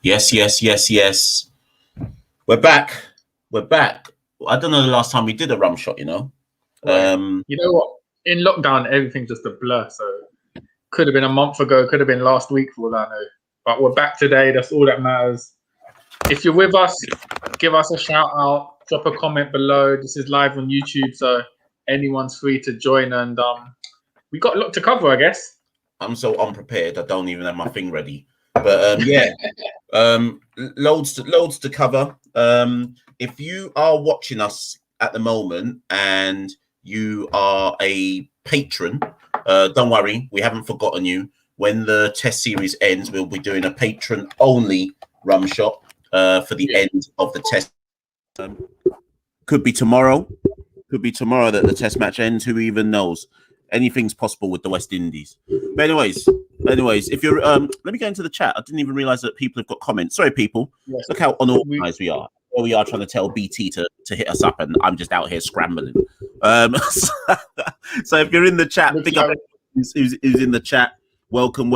Yes, yes, yes, yes. We're back. We're back. I don't know the last time we did a rum shot, You know what? In lockdown, everything's just a blur. So could have been a month ago, could have been last week for all I know. But we're back today. That's all that matters. If you're with us, give us a shout out. Drop a comment below. This is live on YouTube, so anyone's free to join. And we got a lot to cover, I guess. I'm so unprepared. I don't even have my thing ready. But loads to cover. If you are watching us at the moment and you are a patron, don't worry, we haven't forgotten you. When the test series ends, we'll be doing a patron only rum shot for the end of the test. Could be tomorrow. Could be tomorrow that the test match ends. Who even knows? Anything's possible with the West Indies. But anyways, if you're let me go into the chat. I didn't even realize that people have got comments. Sorry, people. Yes. Look how unorganized we are. Here we are trying to tell BT to hit us up, and I'm just out here scrambling. So if you're in the chat, big up who's in the chat. Welcome.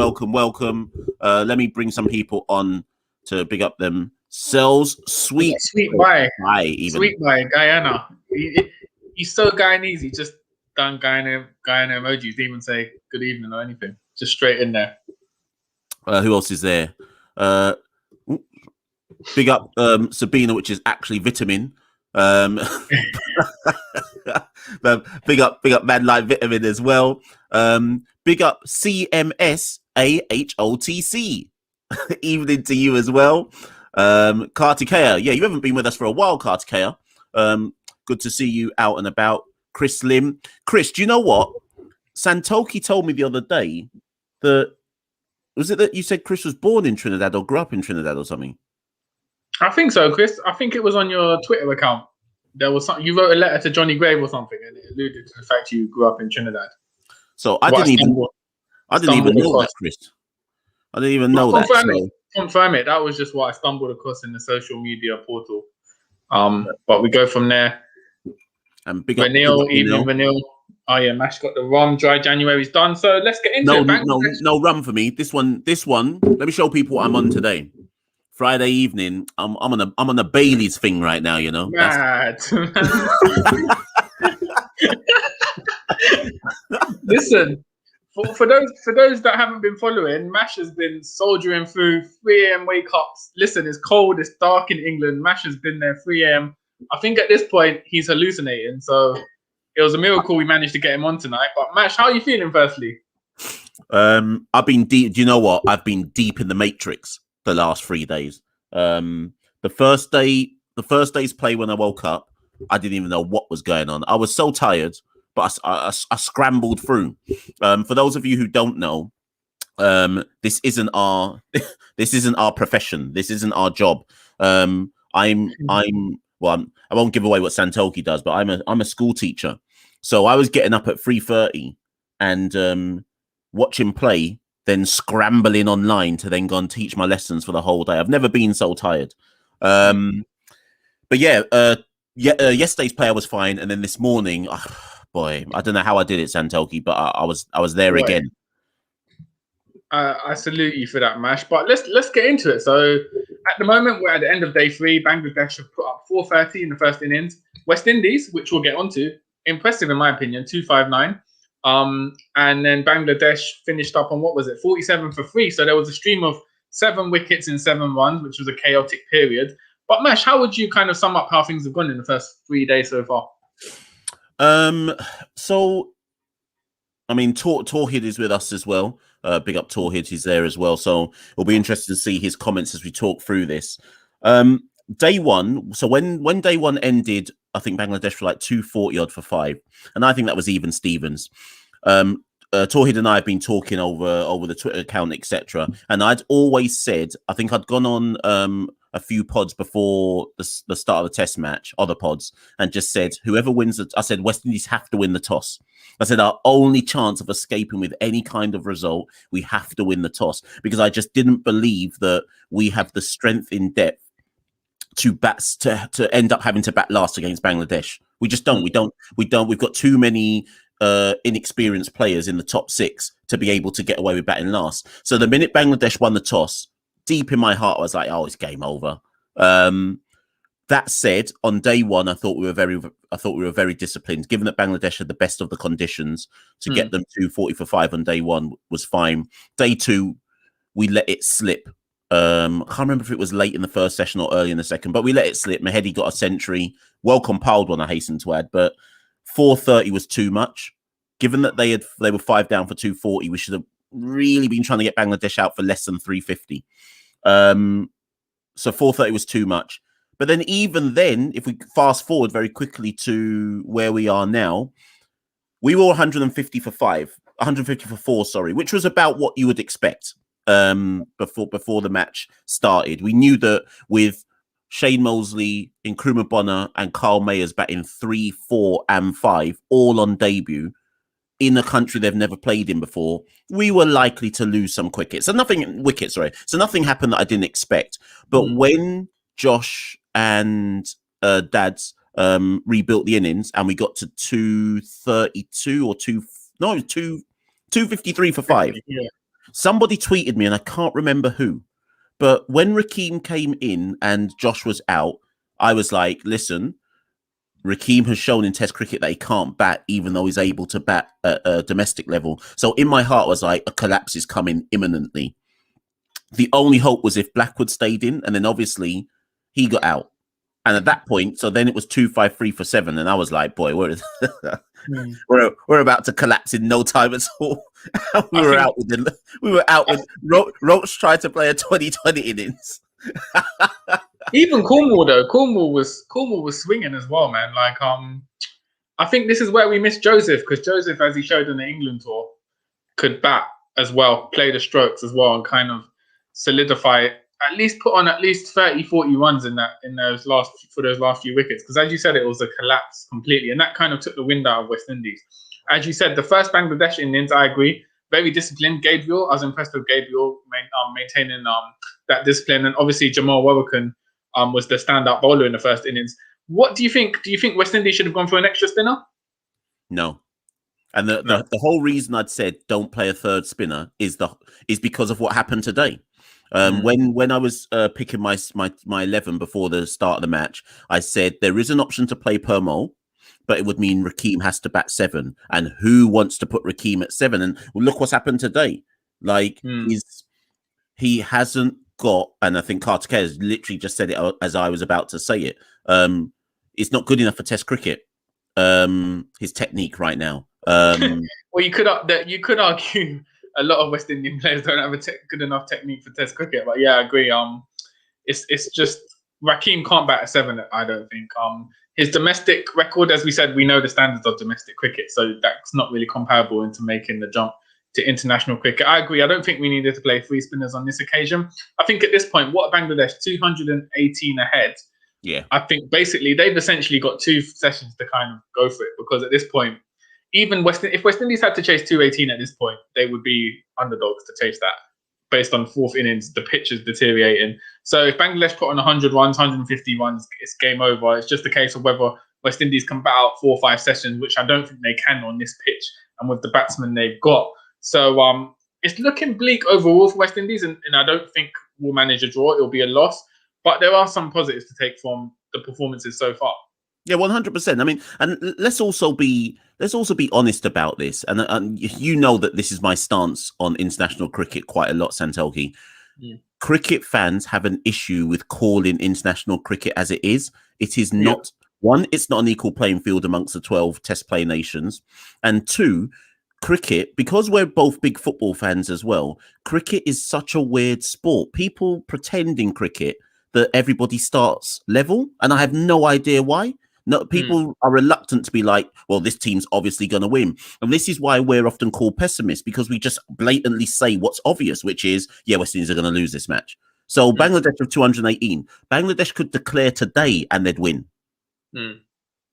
Let me bring some people on to big up themselves. Sweet Bye, Guyana. He's so Guyanese. He just done Guyana emojis. Didn't even say good evening or anything. Just straight in there. Who else is there? Big up Sabina, which is actually vitamin. Big up man like vitamin as well. Big up CMS AHOTC. Evening to you as well. Kartikeya. Yeah, you haven't been with us for a while, Kartikeya. Good to see you out and about. Chris Lim. Chris, do you know what? Santokie told me the other day that was it that you said Chris was born in Trinidad or grew up in Trinidad or something? I think so, Chris. I think it was on your Twitter account. There was something you wrote a letter to Johnny Grave or something, and it alluded to the fact you grew up in Trinidad. So I didn't even know that, Chris. I didn't even know that. Confirm it. That was just what I stumbled across in the social media portal. But we go from there. And big Vanille. Oh yeah, Mash got the rum. Dry January's done. So let's get into it. No rum for me. This one. Let me show people what I'm on today. Friday evening. I'm on a Bailey's thing right now. You know. Mad. Listen, for those that haven't been following, Mash has been soldiering through 3 a.m. wake ups. Listen, it's cold. It's dark in England. Mash has been there 3 a.m. I think at this point he's hallucinating. So it was a miracle we managed to get him on tonight. But Mash, how are you feeling firstly? I've been deep. Do you know what? I've been deep in the Matrix the last 3 days. The first day's play when I woke up, I didn't even know what was going on. I was so tired, but I scrambled through. For those of you who don't know, this isn't our profession. This isn't our job. I won't give away what Santokie does, but I'm a school teacher. So I was getting up at 3:30 and watching play, then scrambling online to then go and teach my lessons for the whole day. I've never been so tired. But yesterday's play I was fine, and then this morning, boy, I don't know how I did it, Santokie, but I was there again. I salute you for that, Mash. But let's get into it. So at the moment, we're at the end of day 3. Bangladesh have put up 430 in the first innings. West Indies, which we'll get onto, impressive in my opinion, 259. And then Bangladesh finished up on, what was it, 47 for 3. So there was a stream of 7 wickets in 7 runs, which was a chaotic period. But Mash, how would you kind of sum up how things have gone in the first 3 days so far? So, I mean, Tawhid is with us as well. Big up Tawhid, he's there as well. So it'll be interesting to see his comments as we talk through this. Day 1, so when day 1 ended, I think Bangladesh were like 240 odd for 5. And I think that was even Stevens. Tawhid and I have been talking over the Twitter account, etc. And I'd always said, I think I'd gone on a few pods before the start of the test match, other pods, and just said, whoever wins I said West Indies have to win the toss. I said our only chance of escaping with any kind of result, we have to win the toss, because I just didn't believe that we have the strength in depth to end up having to bat last against Bangladesh. We just don't. We've got too many inexperienced players in the top 6 to be able to get away with batting last. So the minute Bangladesh won the toss, deep in my heart, I was like, oh, it's game over. That said, on day one, I thought we were very disciplined. Given that Bangladesh had the best of the conditions, to get them 240 for 5 on day one was fine. Day two, we let it slip. I can't remember if it was late in the first session or early in the second, but we let it slip. Mahedi got a century, well compiled one, I hasten to add, but 430 was too much. Given that they were 5 down for 240, we should have really been trying to get Bangladesh out for less than 350. So 430 was too much. But then even then, if we fast forward very quickly to where we are now, we were 150 for 4, sorry, which was about what you would expect before the match started. We knew that with Shane Mosley, Nkrumah Bonner, and Carl Mayers batting 3, 4, and 5, all on debut, in a country they've never played in before, we were likely to lose some wickets. So nothing happened that I didn't expect. But when Josh and Dads rebuilt the innings and we got to 232 or 253 for 5, somebody tweeted me, and I can't remember who, but when Rakeem came in and Josh was out, I was like, listen, Rakeem has shown in Test cricket that he can't bat, even though he's able to bat at a domestic level. So in my heart, I was like, a collapse is coming imminently. The only hope was if Blackwood stayed in, and then obviously he got out. And at that point, so then it was 253 for 7, and I was like, boy, we're about to collapse in no time at all. we were out with Roach tried to play a 2020 innings. Even Cornwall though, Cornwall was swinging as well, man. Like I think this is where we missed Joseph, because Joseph, as he showed on the England tour, could bat as well, play the strokes as well, and kind of solidify, at least put on at least 30, 40 runs for those last few wickets. Because as you said, it was a collapse completely, and that kind of took the wind out of West Indies. As you said, the first Bangladesh innings, I agree, very disciplined. Gabriel, I was impressed with Gabriel maintaining that discipline, and obviously Jamal Warrican was the standout bowler in the first innings. What do you think? Do you think West Indies should have gone for an extra spinner? No. And the whole reason I'd said don't play a third spinner is because of what happened today. When I was picking my 11 before the start of the match, I said there is an option to play Permo, but it would mean Rakeem has to bat 7. And who wants to put Rakeem at 7? And look what's happened today. Like, he hasn't got, and I think Carter Kerr has literally just said it as I was about to say it. It's not good enough for Test cricket. His technique right now. Well, you could argue a lot of West Indian players don't have a good enough technique for Test cricket. But yeah, I agree. It's just Rakeem can't bat at 7. I don't think. His domestic record, as we said, we know the standards of domestic cricket, so that's not really comparable into making the jump to international cricket. I agree. I don't think we needed to play 3 spinners on this occasion. I think at this point, what Bangladesh 218 ahead. Yeah, I think basically they've essentially got 2 sessions to kind of go for it, because at this point, even if West Indies had to chase 218 at this point, they would be underdogs to chase that. Based on 4th innings, the pitch is deteriorating. So if Bangladesh put on 100 runs, 150 runs, it's game over. It's just a case of whether West Indies can bat out 4 or 5 sessions, which I don't think they can on this pitch and with the batsmen they've got. So it's looking bleak overall for West Indies, and I don't think we'll manage a draw. It'll be a loss. But there are some positives to take from the performances so far. Yeah, 100%. I mean, and let's also be honest about this. And you know that this is my stance on international cricket quite a lot, Santokie. Cricket fans have an issue with calling international cricket as it is. It is not, one, it's not an equal playing field amongst the 12 Test play nations. And 2, cricket, because we're both big football fans as well, cricket is such a weird sport. People pretend in cricket that everybody starts level, and I have no idea why. No, people are reluctant to be like, well, this team's obviously going to win. And this is why we're often called pessimists, because we just blatantly say what's obvious, which is, yeah, West Indies are going to lose this match. So Bangladesh of 218, Bangladesh could declare today and they'd win.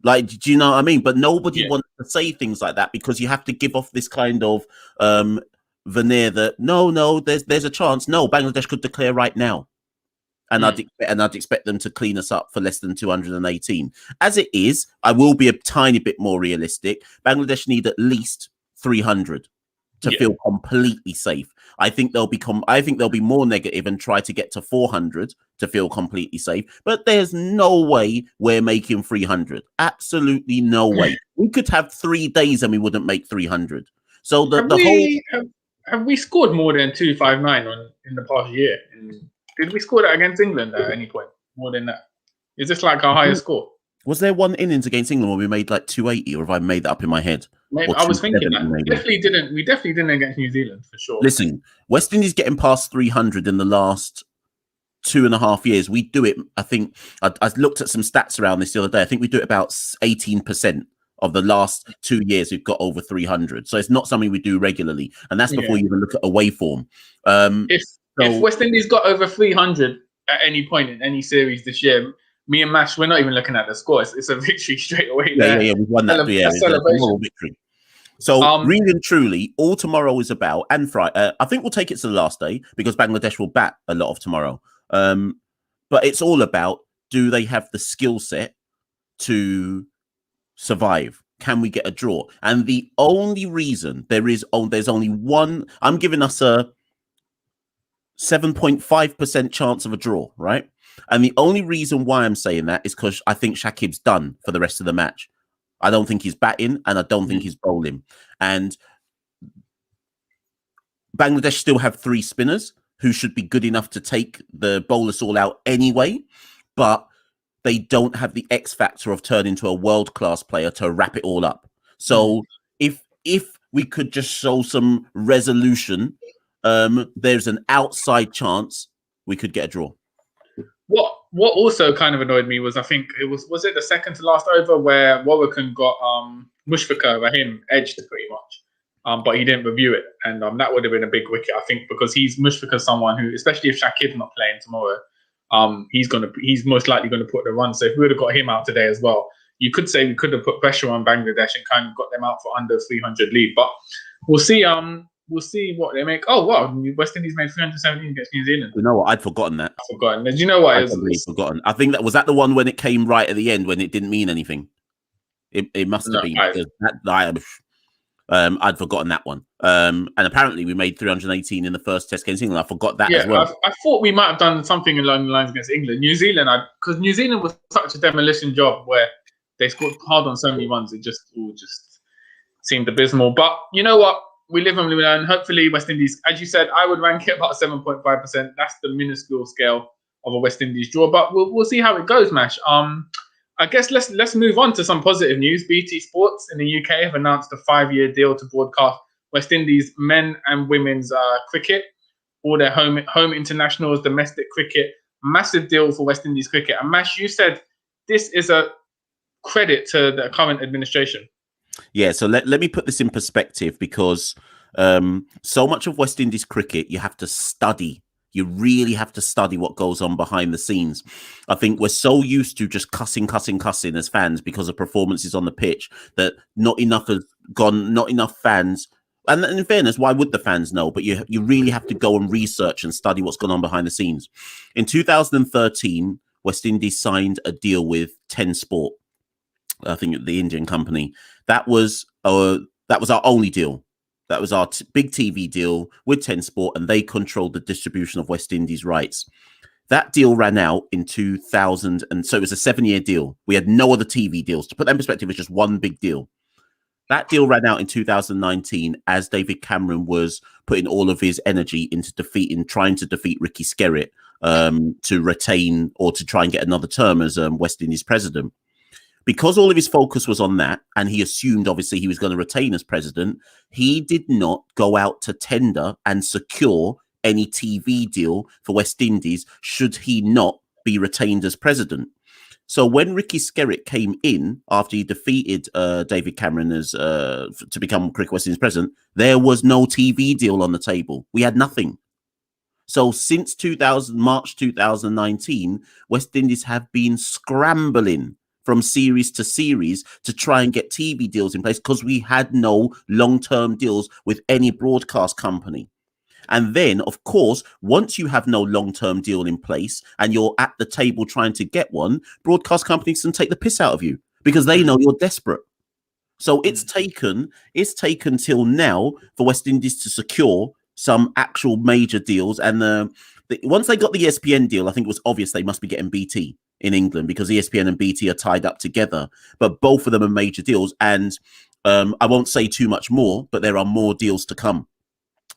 Like, do you know what I mean? But nobody wants to say things like that, because you have to give off this kind of veneer that, no, there's a chance. No, Bangladesh could declare right now. And I'd expect them to clean us up for less than 218. As it is, I will be a tiny bit more realistic. Bangladesh need at least 300. to feel completely safe. I think they'll be more negative and try to get to 400 to feel completely safe. But there's no way we're making 300. Absolutely no way. We could have 3 days and we wouldn't make 300. So have we scored more than 259 in the past year? Did we score that against England at any point? More than that? Is this like our highest score? Was there one innings against England where we made like 280, or have I made that up in my head? Maybe, I was thinking that. We definitely didn't against New Zealand for sure. Listen, West Indies getting past 300 in the last 2.5 years. We do it. I think I looked at some stats around this the other day. I think we do it about 18% of the last 2 years. We've got over 300, so it's not something we do regularly, and that's before you even look at away form. If West Indies got over 300 at any point in any series this year, me and Mash, we're not even looking at the score. It's a victory straight away. Yeah, we've won that. It's a moral victory. So really and truly, all tomorrow is about, and Friday, I think we'll take it to the last day because Bangladesh will bat a lot of tomorrow. But it's all about, do they have the skill set to survive? Can we get a draw? And the only reason there's only one, I'm giving us a 7.5% chance of a draw, right? And the only reason why I'm saying that is because I think Shakib's done for the rest of the match. I don't think he's batting and I don't think he's bowling. And Bangladesh still have 3 spinners who should be good enough to take the bowlers all out anyway, but they don't have the X factor of turning into a world-class player to wrap it all up. So if we could just show some resolution, there's an outside chance we could get a draw. What also kind of annoyed me was, I think it was it the second to last over where Warwickon got Mushfiqur Rahim edged pretty much, but he didn't review it, and that would have been a big wicket, I think, because Mushfiqur someone who, especially if Shakib's not playing tomorrow, he's most likely going to put the run. So if we would have got him out today as well, you could say we could have put pressure on Bangladesh and kind of got them out for under 300 lead. But we'll see. We'll see what they make. Oh, wow. West Indies made 317 against New Zealand. You know what? I'd forgotten that. I've forgotten. Do you know what? I'd forgotten. I think that was the one when it came right at the end when it didn't mean anything. It must have been. I'd forgotten that one. And apparently we made 318 in the first test against England. I forgot that as well. I thought we might have done something along the lines against England. New Zealand, because New Zealand was such a demolition job where they scored hard on so many runs. It just seemed abysmal. But you know what? We live and we learn. Hopefully, West Indies, as you said, I would rank it about 7.5%. That's the minuscule scale of a West Indies draw. But we'll see how it goes, Mash. I guess let's move on to some positive news. BT Sports in the UK have announced a 5-year deal to broadcast West Indies men and women's cricket, all their home internationals, domestic cricket. Massive deal for West Indies cricket. And Mash, you said this is a credit to the current administration. Yeah, so let me put this in perspective, because so much of West Indies cricket you have to study. You really have to study what goes on behind the scenes. I think we're so used to just cussing as fans because of performances on the pitch that not enough fans. And in fairness, why would the fans know? But you really have to go and research and study what's going on behind the scenes. In 2013, West Indies signed a deal with 10 Sport, I think the Indian company. That was our only deal. That was our big TV deal with 10 Sport, and they controlled the distribution of West Indies rights. That deal ran out in 2000, and so it was a 7-year deal. We had no other TV deals. To put that in perspective, it was just one big deal. That deal ran out in 2019 as David Cameron was putting all of his energy into trying to defeat Ricky Skerritt to retain or to try and get another term as West Indies president. Because all of his focus was on that, and he assumed, obviously, he was going to retain as president, he did not go out to tender and secure any TV deal for West Indies should he not be retained as president. So when Ricky Skerritt came in after he defeated David Cameron to become Cricket West Indies president, there was no TV deal on the table. We had nothing. So since March 2019, West Indies have been scrambling from series to series to try and get TV deals in place because we had no long-term deals with any broadcast company. And then, of course, once you have no long-term deal in place and you're at the table trying to get one, broadcast companies can take the piss out of you because they know you're desperate. So it's taken till now for West Indies to secure some actual major deals. And once they got the ESPN deal, I think it was obvious they must be getting BT in England because ESPN and BT are tied up together. But both of them are major deals. And I won't say too much more, but there are more deals to come.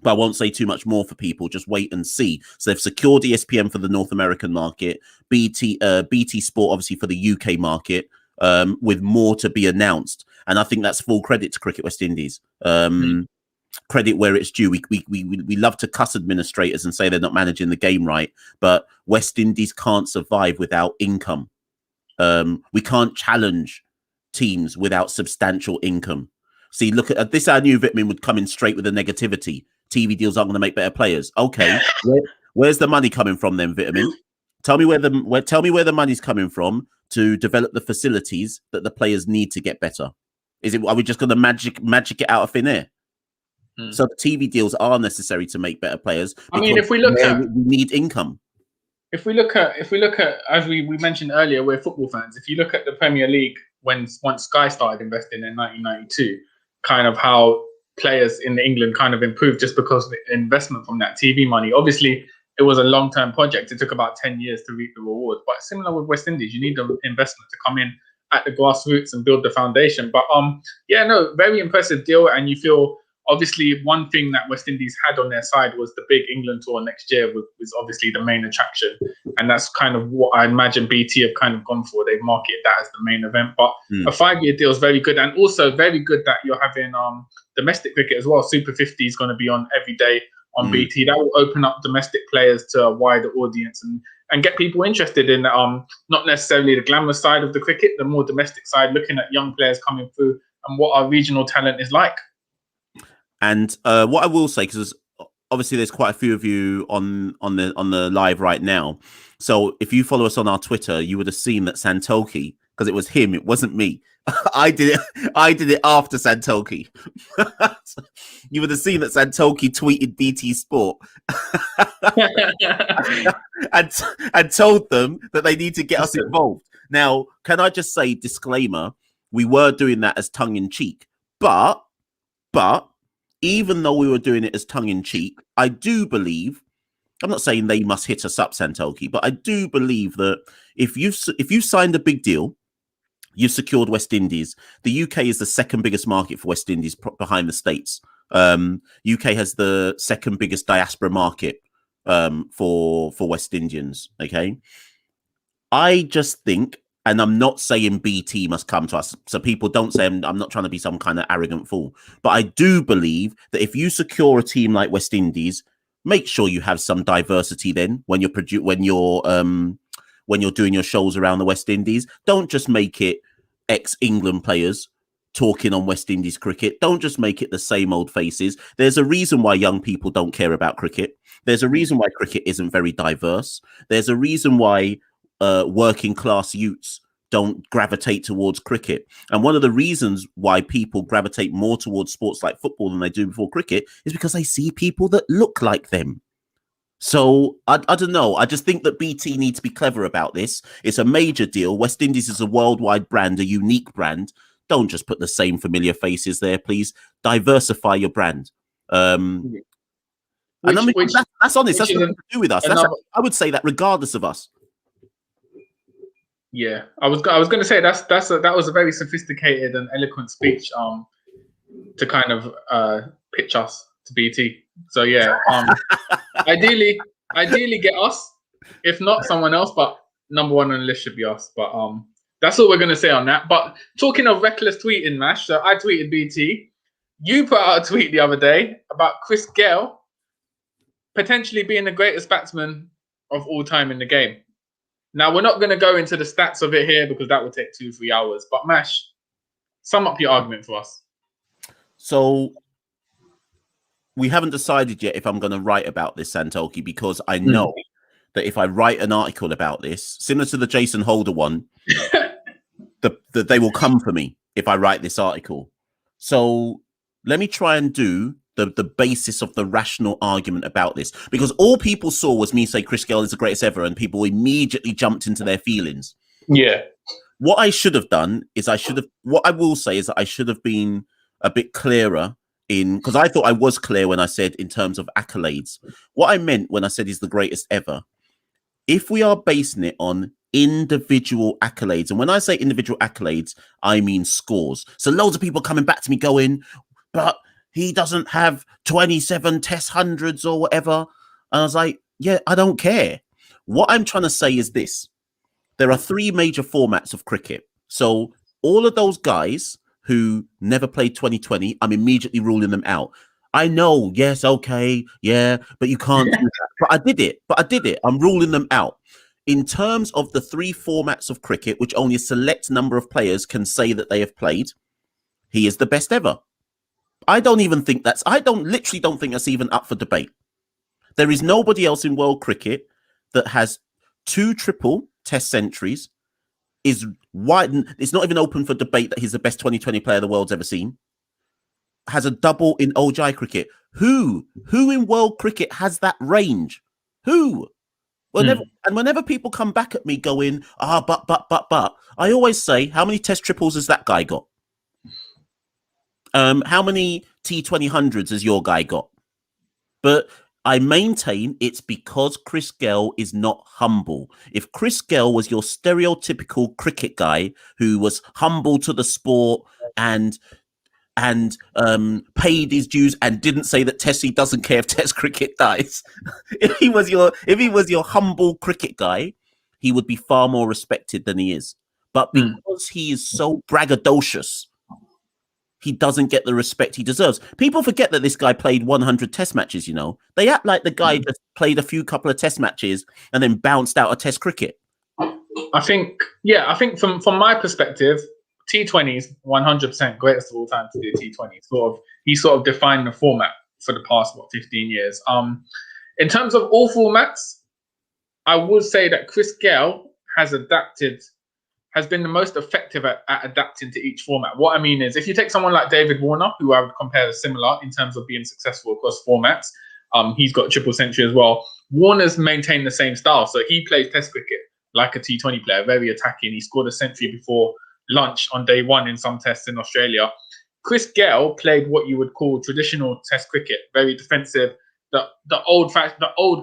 But I won't say too much more for people. Just wait and see. So they've secured ESPN for the North American market, BT Sport obviously for the UK market, with more to be announced. And I think that's full credit to Cricket West Indies. Credit where it's due. We love to cuss administrators and say they're not managing the game right, but West Indies can't survive without income. We can't challenge teams without substantial income. See, look at this. Our new Vitamin would come in straight with the negativity. TV deals aren't going to make better players. Okay, where's the money coming from then, Vitamin? Tell me where the money's coming from to develop the facilities that the players need to get better. Are we just going to magic it out of thin air? So the TV deals are necessary to make better players. I mean, if we look at, we need income. If we look at, as we mentioned earlier, we're football fans. If you look at the Premier League, once Sky started investing in 1992, kind of how players in England kind of improved just because of the investment from that TV money. Obviously, it was a long-term project. It took about 10 years to reap the reward. But similar with West Indies, you need the investment to come in at the grassroots and build the foundation. But yeah, no, very impressive deal. And you feel, obviously, one thing that West Indies had on their side was the big England tour next year was obviously the main attraction. And that's kind of what I imagine BT have kind of gone for. They've marketed that as the main event. But a 5-year deal is very good. And also very good that you're having domestic cricket as well. Super 50 is going to be on every day on BT. That will open up domestic players to a wider audience and get people interested in not necessarily the glamorous side of the cricket, the more domestic side, looking at young players coming through and what our regional talent is like. And what I will say, because obviously there's quite a few of you on the live right now. So if you follow us on our Twitter, you would have seen that Santokie, because it was him, it wasn't me. I did it after Santokie. You would have seen that Santokie tweeted BT Sport and told them that they need to get us involved. Now, can I just say, disclaimer, we were doing that as tongue in cheek, but even though we were doing it as tongue-in-cheek, I do believe, I'm not saying they must hit us up, Santokie, but I do believe that if you signed a big deal, you've secured West Indies. The UK is the second biggest market for West Indies behind the States. UK has the second biggest diaspora market for West Indians, okay? I just think, and I'm not saying BT must come to us, so people don't say I'm not trying to be some kind of arrogant fool, but I do believe that if you secure a team like West Indies, make sure you have some diversity then when you're doing your shows around the West Indies. Don't just make it ex-England players talking on West Indies cricket. Don't just make it the same old faces. There's a reason why young people don't care about cricket. There's a reason why cricket isn't very diverse. There's a reason why working class youths don't gravitate towards cricket. And one of the reasons why people gravitate more towards sports like football than they do before cricket is because they see people that look like them. So I don't know. I just think that BT need to be clever about this. It's a major deal. West Indies is a worldwide brand, a unique brand. Don't just put the same familiar faces there, please. Diversify your brand. And I mean, that's honest. That's nothing to do with us. I would say that regardless of us. Yeah, I was going to say that was a very sophisticated and eloquent speech to kind of pitch us to BT. So yeah, ideally get us, if not someone else, but number one on the list should be us. But that's all we're going to say on that. But talking of reckless tweeting, Mash, so I tweeted BT. You put out a tweet the other day about Chris Gayle potentially being the greatest batsman of all time in the game. Now, we're not going to go into the stats of it here because that would take 2-3 hours. But Mash, sum up your argument for us. So we haven't decided yet if I'm going to write about this, Santokie, because I know that if I write an article about this, similar to the Jason Holder one, that they will come for me if I write this article. So let me try and do the basis of the rational argument about this, because all people saw was me say Chris Gayle is the greatest ever, and people immediately jumped into their feelings. Yeah. What I should have done is what I will say is that I should have been a bit clearer because I thought I was clear when I said in terms of accolades. What I meant when I said he's the greatest ever, if we are basing it on individual accolades, and when I say individual accolades, I mean scores. So loads of people coming back to me going, but he doesn't have 27 test hundreds or whatever. And I was like, yeah, I don't care. What I'm trying to say is this. There are three major formats of cricket. So all of those guys who never played 2020, I'm immediately ruling them out. I know, yes, okay, yeah, but you can't do that. But I did it. I'm ruling them out. In terms of the three formats of cricket, which only a select number of players can say that they have played, he is the best ever. I literally don't think that's even up for debate. There is nobody else in world cricket that has 2 triple test centuries, is wide. It's not even open for debate that he's the best 2020 player the world's ever seen. Has a double in ODI cricket. Who in world cricket has that range? Who? Whenever people come back at me going, but, I always say, how many test triples has that guy got? How many T20 has your guy got? But I maintain it's because Chris Gayle is not humble. If Chris Gayle was your stereotypical cricket guy who was humble to the sport and paid his dues and didn't say that Tessie doesn't care if Test cricket dies, if he was your humble cricket guy, he would be far more respected than he is. But because he is so braggadocious, he doesn't get the respect he deserves. People forget that this guy played 100 test matches, you know. They act like the guy just played a couple of test matches and then bounced out of test cricket. I think from my perspective, T20s 100% greatest of all time to do T20. He sort of defined the format for the past 15 years. In terms of all formats, I would say that Chris Gayle has been the most effective at adapting to each format. What I mean is, if you take someone like David Warner, who I would compare as similar in terms of being successful across formats, he's got a triple century as well. Warner's maintained the same style, so he plays Test cricket like a T20 player, very attacking. He scored a century before lunch on day one in some tests in Australia. Chris Gayle played what you would call traditional Test cricket, very defensive, the old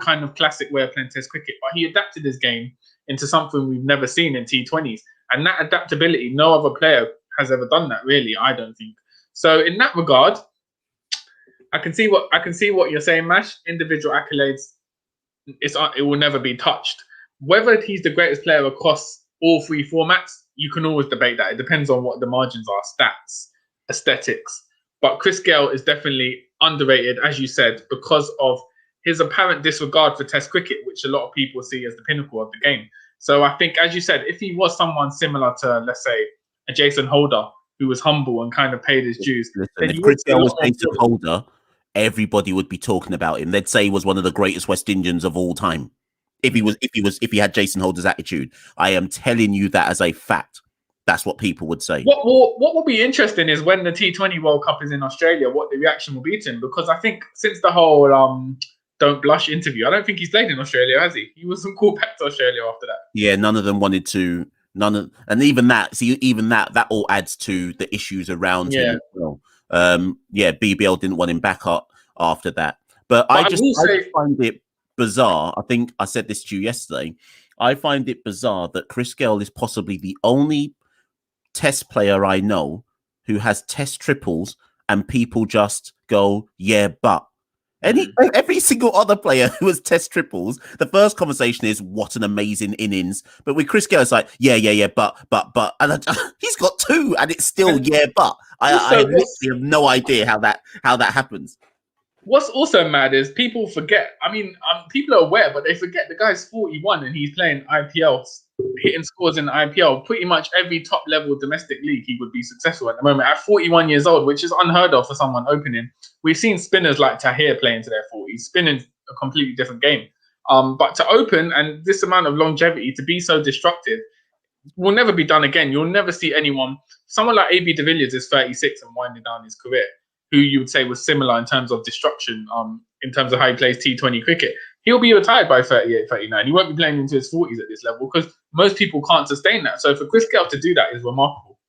kind of classic way of playing Test cricket. But he adapted his game into something we've never seen in T20s. And that adaptability, no other player has ever done that, really, I don't think. So in that regard, I can see what you're saying, Mash. Individual accolades, it will never be touched. Whether he's the greatest player across all three formats, you can always debate that. It depends on what the margins are, stats, aesthetics. But Chris Gayle is definitely underrated, as you said, because of his apparent disregard for Test cricket, which a lot of people see as the pinnacle of the game. So I think, as you said, if he was someone similar to, let's say, a Jason Holder, who was humble and kind of paid his dues, then if Chris Gayle was Jason Holder, everybody would be talking about him. They'd say he was one of the greatest West Indians of all time. If he had Jason Holder's attitude, I am telling you that as a fact. That's what people would say. What will be interesting is when the T20 World Cup is in Australia, what the reaction will be to him. Because I think since the whole Don't Blush interview, I don't think he's played in Australia, has he? He wasn't called back to Australia after that. Yeah, none of them wanted to. And even that all adds to the issues around him as well. BBL didn't want him back up after that. But I just find it bizarre. I think I said this to you yesterday. I find it bizarre that Chris Gayle is possibly the only Test player I know who has Test triples and people just go, yeah, but. Every single other player who has Test triples, the first conversation is what an amazing innings. But with Chris Gayle, it's like, yeah, but. And he's got 2 and it's still, yeah, but. I literally have no idea how that happens. What's also mad is people forget. I mean, people are aware, but they forget the guy's 41 and he's playing IPL, hitting scores in the IPL. Pretty much every top level domestic league, he would be successful at the moment at 41 years old, which is unheard of for someone opening. We've seen spinners like Tahir play into their 40s, spinning a completely different game. But to open and this amount of longevity, to be so destructive, will never be done again. You'll never see someone like AB de Villiers is 36 and winding down his career, who you would say was similar in terms of destruction, in terms of how he plays T20 cricket. he'll be retired by 38, 39. He won't be playing into his 40s at this level because most people can't sustain that. So for Chris Gayle to do that is remarkable.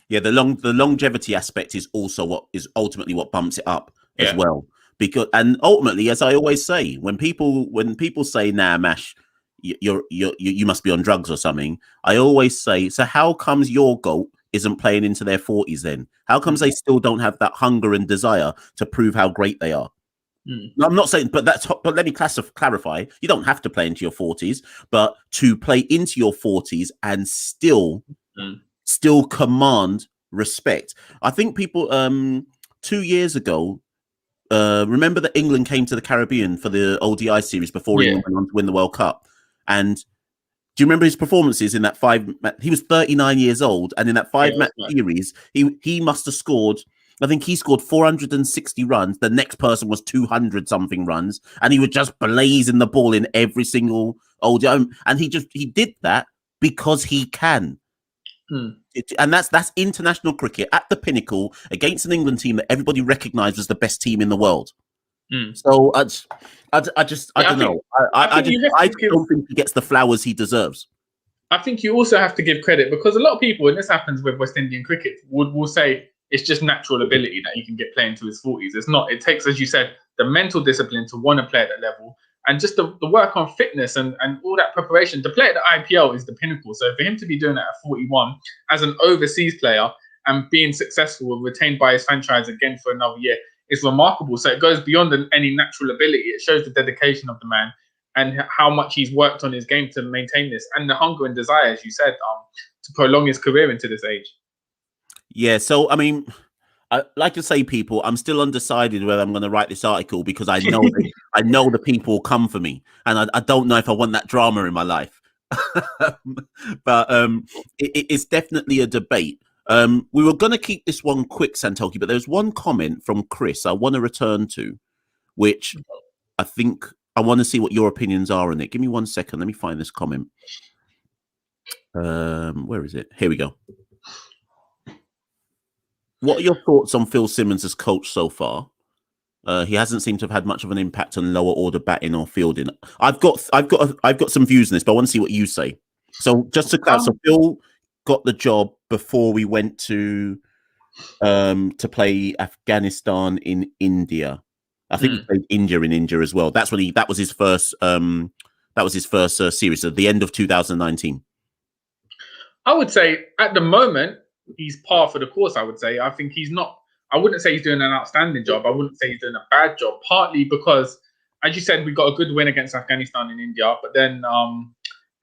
Yeah, the longevity aspect is also what is ultimately what bumps it up as well. Because and ultimately, as I always say, when people say, "Nah, Mash, you must be on drugs or something," I always say, so how comes your GOAT isn't playing into their 40s then? How comes they still don't have that hunger and desire to prove how great they are? I'm not saying, but let me clarify. You don't have to play into your 40s, but to play into your 40s and still command respect. I think people 2 years ago, remember that England came to the Caribbean for the ODI series before England went on to win the World Cup. And do you remember his performances in that he was 39 years old, and in that 5-match series, he must have scored, I think he scored 460 runs. The next person was 200 something runs, and he was just blazing the ball in every single ODI. And he did that because he can. And that's international cricket at the pinnacle against an England team that everybody recognised as the best team in the world. So I don't know. I don't think he gets the flowers he deserves. I think you also have to give credit because a lot of people, and this happens with West Indian cricket, will say it's just natural ability that he can get playing to his 40s. It's not. It takes, as you said, the mental discipline to want to play at that level. And just the work on fitness and all that preparation. To play at the IPL is the pinnacle. So for him to be doing that at 41 as an overseas player and being successful and retained by his franchise again for another year is remarkable. So it goes beyond any natural ability. It shows the dedication of the man and how much he's worked on his game to maintain this and the hunger and desire, as you said, to prolong his career into this age. Yeah, so I mean, I like to say, people, I'm still undecided whether I'm going to write this article because I know I know the people will come for me, and I don't know if I want that drama in my life. But it's definitely a debate. We were going to keep this one quick, Santokie, but there's one comment from Chris I want to return to, which I think I want to see what your opinions are on it. Give me 1 second. Let me find this comment. Where is it? Here we go. What are your thoughts on Phil Simmons as coach so far? He hasn't seemed to have had much of an impact on lower order batting or fielding. I've got some views on this, but I want to see what you say. So just to clarify, so Phil got the job before we went to play Afghanistan in India. I think he played India in India as well. That was his first series at the end of 2019. I would say at the moment he's par for the course. I would say. I think he's not. I wouldn't say he's doing an outstanding job. I wouldn't say he's doing a bad job. Partly because, as you said, we got a good win against Afghanistan in India, but then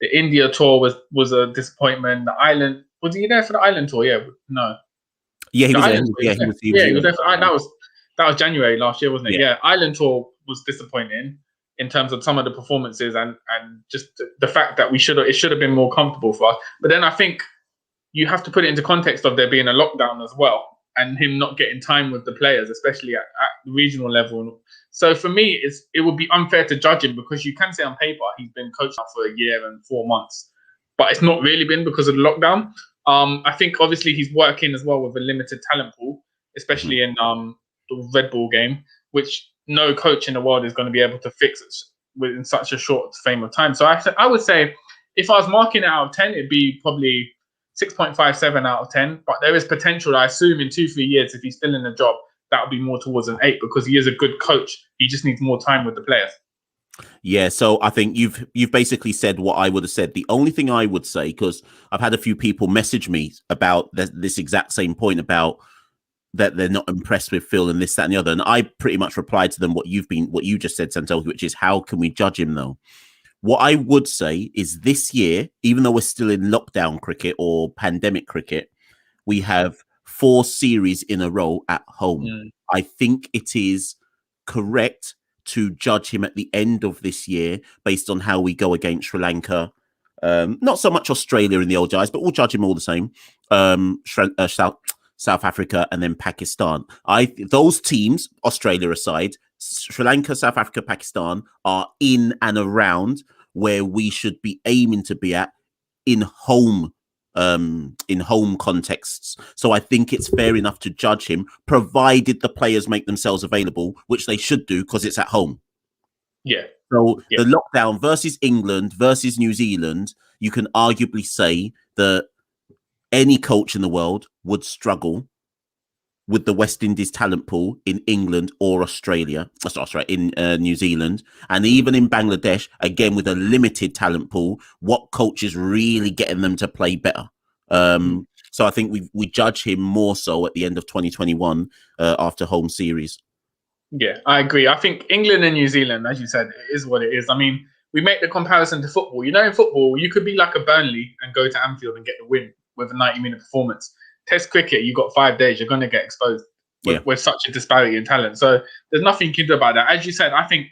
the India tour was a disappointment. The island, was he there for the island tour? Yeah, no. Yeah, he was there. He was there for, that was January last year, wasn't it? Yeah, island tour was disappointing in terms of some of the performances and just the fact that it should have been more comfortable for us. But then I think you have to put it into context of there being a lockdown as well and him not getting time with the players, especially at the regional level. So for me, it would be unfair to judge him because you can say on paper he's been coached now for a year and 4 months, but it's not really been because of the lockdown. I think obviously he's working as well with a limited talent pool, especially in the Red Bull game, which no coach in the world is going to be able to fix it within such a short frame of time. So I would say if I was marking it out of 10, it'd be probably 6.57 out of 10. But there is potential, I assume, in 2-3 years, if he's still in the job, that would be more towards an 8 because he is a good coach. He just needs more time with the players. Yeah, so I think you've basically said what I would have said. The only thing I would say, because I've had a few people message me about this exact same point about that they're not impressed with Phil and this, that, and the other. And I pretty much replied to them what you just said, Santokie, which is how can we judge him though? What I would say is this year, even though we're still in lockdown cricket or pandemic cricket, we have 4 series in a row at home. I think it is correct to judge him at the end of this year based on how we go against Sri Lanka. Not so much Australia in the old guys, but we'll judge him all the same. South Africa and then Pakistan. Those teams, Australia aside, Sri Lanka, South Africa, Pakistan are in and around where we should be aiming to be at in home contexts. So I think it's fair enough to judge him, provided the players make themselves available, which they should do because it's at home. Yeah, So Yeah. the lockdown versus England versus New Zealand, you can arguably say that any coach in the world would struggle with the West Indies talent pool in England or Australia. Sorry, in New Zealand, and even in Bangladesh, again with a limited talent pool. What coach is really getting them to play better? So I think we judge him more so at the end of 2021 after home series. Yeah, I agree. I think England and New Zealand, as you said, it is what it is. I mean, we make the comparison to football. You know, in football, you could be like a Burnley and go to Anfield and get the win with a 90-minute performance. Test cricket, you got 5 days, you're going to get exposed with such a disparity in talent. So there's nothing you can do about that. As you said, I think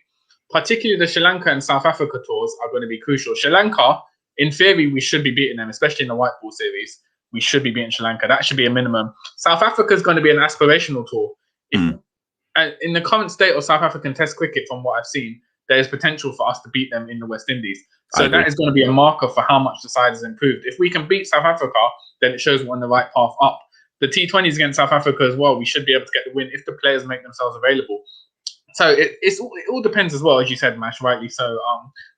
particularly the Sri Lanka and South Africa tours are going to be crucial. Sri Lanka, in theory, we should be beating them, especially in the white ball series. We should be beating Sri Lanka. That should be a minimum. South Africa is going to be an aspirational tour. In the current state of South African Test cricket, from what I've seen, there is potential for us to beat them in the West Indies. So that is going to be a marker for how much the side has improved. If we can beat South Africa, then it shows we're on the right path up. The T20s against South Africa as well, we should be able to get the win if the players make themselves available. So it all depends as well, as you said, Mash, rightly so.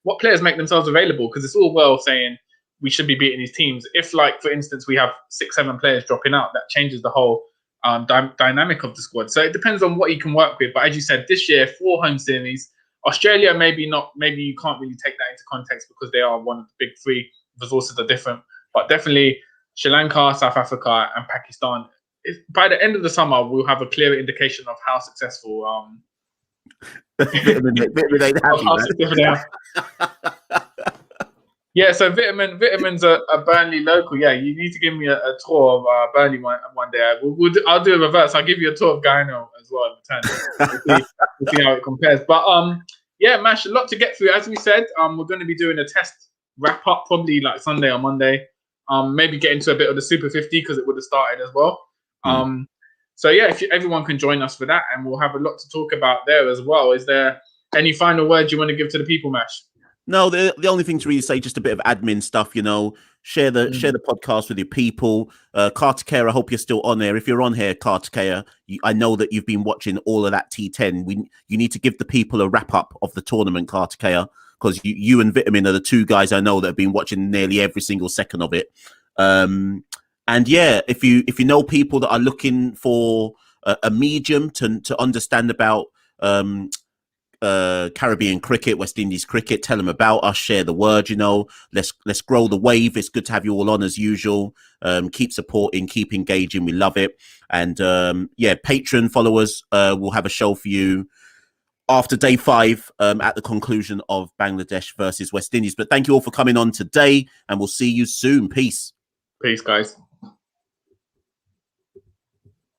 What players make themselves available? Because it's all well saying we should be beating these teams. If, like, for instance, we have 6-7 players dropping out, that changes the whole dynamic of the squad. So it depends on what you can work with. But as you said, this year, 4 home series. Australia, maybe not. Maybe you can't really take that into context because they are one of the big 3. Resources are different. But definitely Sri Lanka, South Africa, and Pakistan. By the end of the summer, we'll have a clearer indication of how successful. Yeah, so Vitamin's a Burnley local. Yeah, you need to give me a tour of Burnley one day. I'll do a reverse. I'll give you a tour of Guyano as well in return. We'll see how it compares. But yeah, Mash, a lot to get through. As we said, we're going to be doing a test wrap up probably like Sunday or Monday. Maybe get into a bit of the Super 50 because it would have started as well. So yeah, if everyone can join us for that, and we'll have a lot to talk about there as well. Is there any final words you want to give to the people, Mash? No, the only thing to really say, just a bit of admin stuff, share the podcast with your people. Carter Care, I hope you're still on there. If you're on here, Carter Care, I know that you've been watching all of that T10. You need to give the people a wrap up of the tournament, Carter Care, because you and Vitamin are the 2 guys I know that have been watching nearly every single second of it. And yeah, if you know people that are looking for a medium to understand about Caribbean cricket, West Indies cricket, tell them about us, share the word. Let's grow the wave. It's good to have you all on as usual. Keep supporting, keep engaging, we love it. And yeah, Patreon followers, we'll have a show for you after day 5 at the conclusion of Bangladesh versus West Indies. But thank you all for coming on today, and we'll see you soon. Peace, guys.